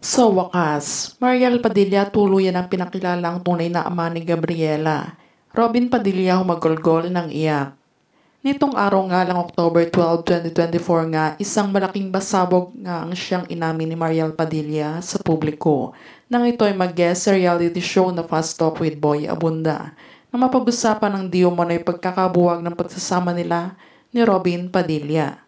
Sa wakas, Mariel Padilla tuluyan ang pinakilala ang tunay na ama ni Gabriela. Robin Padilla humagolgol ng iyak. Nitong araw nga lang October 12, 2024 nga, isang malaking basabog nga ang siyang inamin ni Mariel Padilla sa publiko nang ito ay mag-guest sa reality show na Fast Talk with Boy Abunda na mapag-usapan ng di umano'y pagkakabuwag ng pagsasama nila ni Robin Padilla.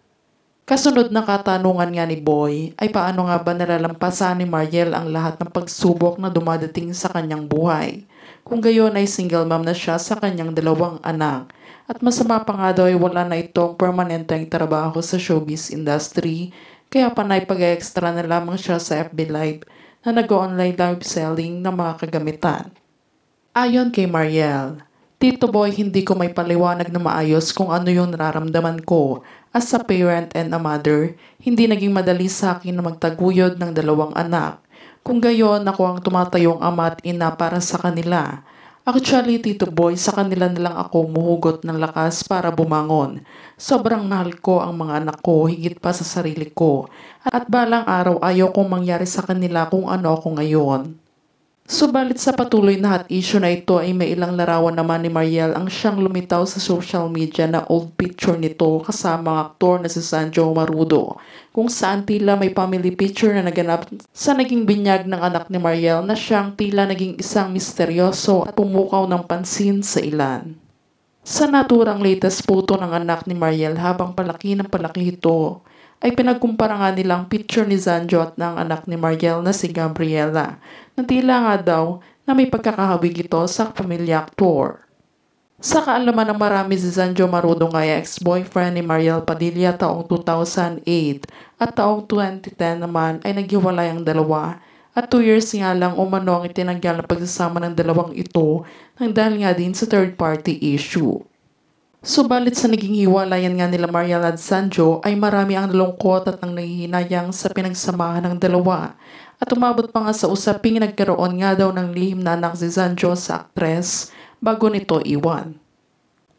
Kasunod na katanungan nga ni Boy ay paano nga ba nalalampasan ni Mariel ang lahat ng pagsubok na dumadating sa kanyang buhay. Kung gayon ay single mom na siya sa kanyang 2 anak. At masama pa nga daw ay wala na itong permanenteng trabaho sa showbiz industry kaya panay pag-extra na lamang siya sa FB Live na nag-online live selling ng mga kagamitan. Ayon kay Mariel, Tito Boy, hindi ko may paliwanag na maayos kung ano yung nararamdaman ko. As a parent and a mother, hindi naging madali sa akin na magtaguyod ng 2 anak. Kung gayon, ako ang tumatayong ama at ina para sa kanila. Actually, Tito Boy, sa kanila na lang ako muhugot ng lakas para bumangon. Sobrang mahal ko ang mga anak ko, higit pa sa sarili ko. At balang araw ayaw kong mangyari sa kanila kung ano ako ngayon. Subalit sa patuloy na hot issue na ito ay may ilang larawan naman ni Mariel ang siyang lumitaw sa social media na old picture nito kasama ang aktor na si Sanjo Marudo, kung saan tila may family picture na naganap sa naging binyag ng anak ni Mariel na siyang tila naging isang misteryoso at pumukaw ng pansin sa ilan. Sa naturang latest photo ng anak ni Mariel habang palaki ng palaki ito, ay pinagkumpara nga nilang picture ni Sanjo at ng anak ni Mariel na si Gabriela, na tila nga daw na may pagkakahawig ito sa pamilya aktor. Sa kaalaman ng marami, si Sanjo Marudo nga ay ex-boyfriend ni Mariel Padilla taong 2008 at taong 2010 naman ay naghiwalay ang dalawa at 2 years nga lang umano ang itinanggal na pagsasama ng dalawang ito nang dahil nga din sa third-party issue. Subalit sa naging hiwalayan nga nila Mariel at Sanjo ay marami ang nalungkot at ang nanghihinayang sa pinagsamahan ng dalawa at umabot pa nga sa usaping nagkaroon nga daw ng lihim na anak si Sanjo sa aktres bago nito iwan.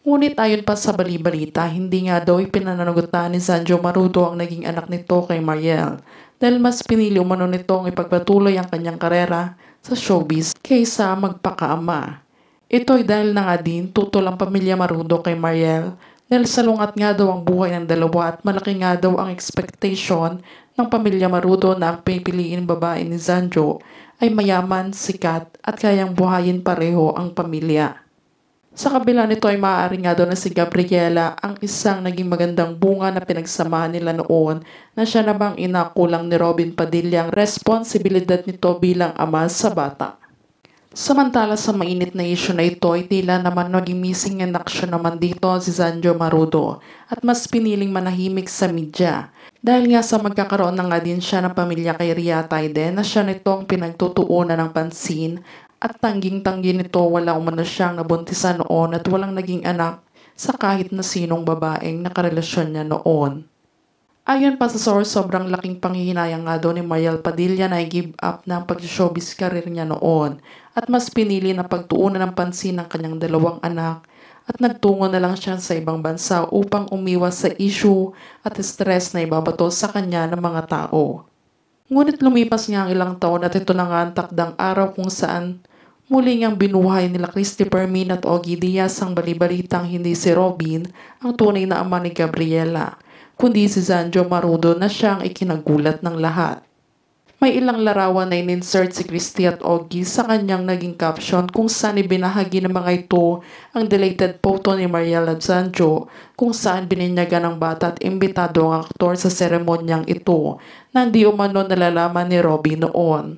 Ngunit ayon pa sa bali-balita, hindi nga daw ipinanagutan ni Sanjo Marudo ang naging anak nito kay Mariel dahil mas pinili umano nitong ipagpatuloy ang kanyang karera sa showbiz kaysa magpakaama. Ito ay dahil na nga din tutol ang pamilya Marudo kay Mariel dahil salungat nga daw ang buhay ng dalawa at malaki nga daw ang expectation ng pamilya Marudo na ang pipiliin babae ni Sanjo ay mayaman, sikat at kayang buhayin pareho ang pamilya. Sa kabila nito ay maaari nga daw na si Gabriela ang isang naging magandang bunga na pinagsamahan nila noon na siya namang inakulang ni Robin Padilla ang responsibilidad nito bilang ama sa bata. Samantala sa mainit na issue na ito ay tila naman naging missing in action naman dito si Sanjo Marudo at mas piniling manahimik sa media dahil nga sa magkakaroon na nga din siya ng pamilya kay Ria Taide na siya nitong pinagtutuunan ng pansin at tangging-tanggi nito wala umano siyang nabuntisan noon at walang naging anak sa kahit na sinong babaeng nakarelasyon niya noon. Ayon pa sa source, sobrang laking panghihinayang nga daw ni Mariel Padilla na i-give up na ang pag-showbiz career niya noon at mas pinili na pagtuunan ng pansin ng kanyang 2 anak at nagtungo na lang siya sa ibang bansa upang umiwas sa issue at stress na ibabato sa kanya ng mga tao. Ngunit lumipas nga ang ilang taon at ito na nga ang takdang araw kung saan muli ngang binuhay nila Christopher Min at Ogie Diaz ang balibalitang hindi si Robin ang tunay na ama ni Gabriela, kundi si Sanjo Marudo na siyang ikinagulat ng lahat. May ilang larawan na in-insert si Christy at Ogie sa kanyang naging caption kung saan ibinahagi ng mga ito ang deleted photo ni Mariel at Sanjo kung saan bininyagan ng bata at imbitado ang aktor sa seremonyang ito na hindi umano nalalaman ni Robin noon.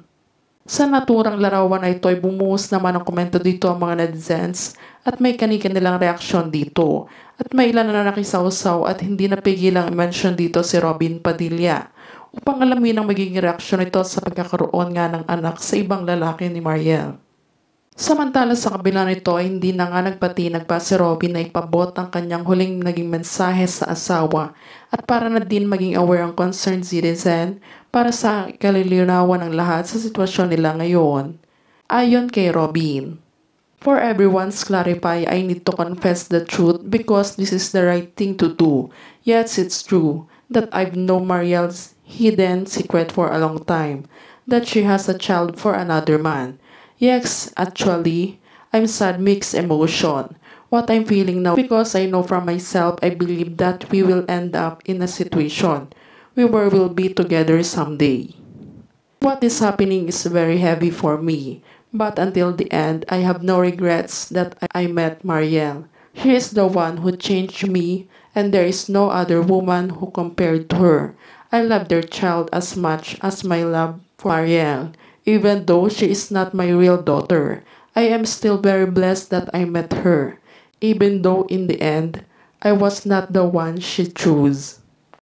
Sa naturang larawan na ito ay bumuhos naman ang komento dito ang mga netizens at may kani-kanilang reaksyon dito at may ilan na nakisawsaw at hindi napigilang i-mention dito si Robin Padilla upang alamin ang magiging reaksyon nito sa pagkakaroon nga ng anak sa ibang lalaki ni Mariel. Samantala sa kabila nito ay hindi na nga nagpatinag pa si Robin na ipabot ang kanyang huling naging mensahe sa asawa at para na din maging aware ang concerned citizen para sa kalilinawan ng lahat sa sitwasyon nila ngayon. Ayon kay Robin, "For everyone's clarify, I need to confess the truth because this is the right thing to do. Yes, it's true that I've known Mariel's hidden secret for a long time. that she has a child for another man. Yes, actually, I'm sad mixed emotion. What I'm feeling now because I know from myself I believe that we will end up in a situation we will be together someday. What is happening is very heavy for me, but until the end, I have no regrets that I met Marielle. She is the one who changed me, and there is no other woman who compared to her. I love their child as much as my love for Marielle. Even though she is not my real daughter, I am still very blessed that I met her, even though in the end, I was not the one she chose.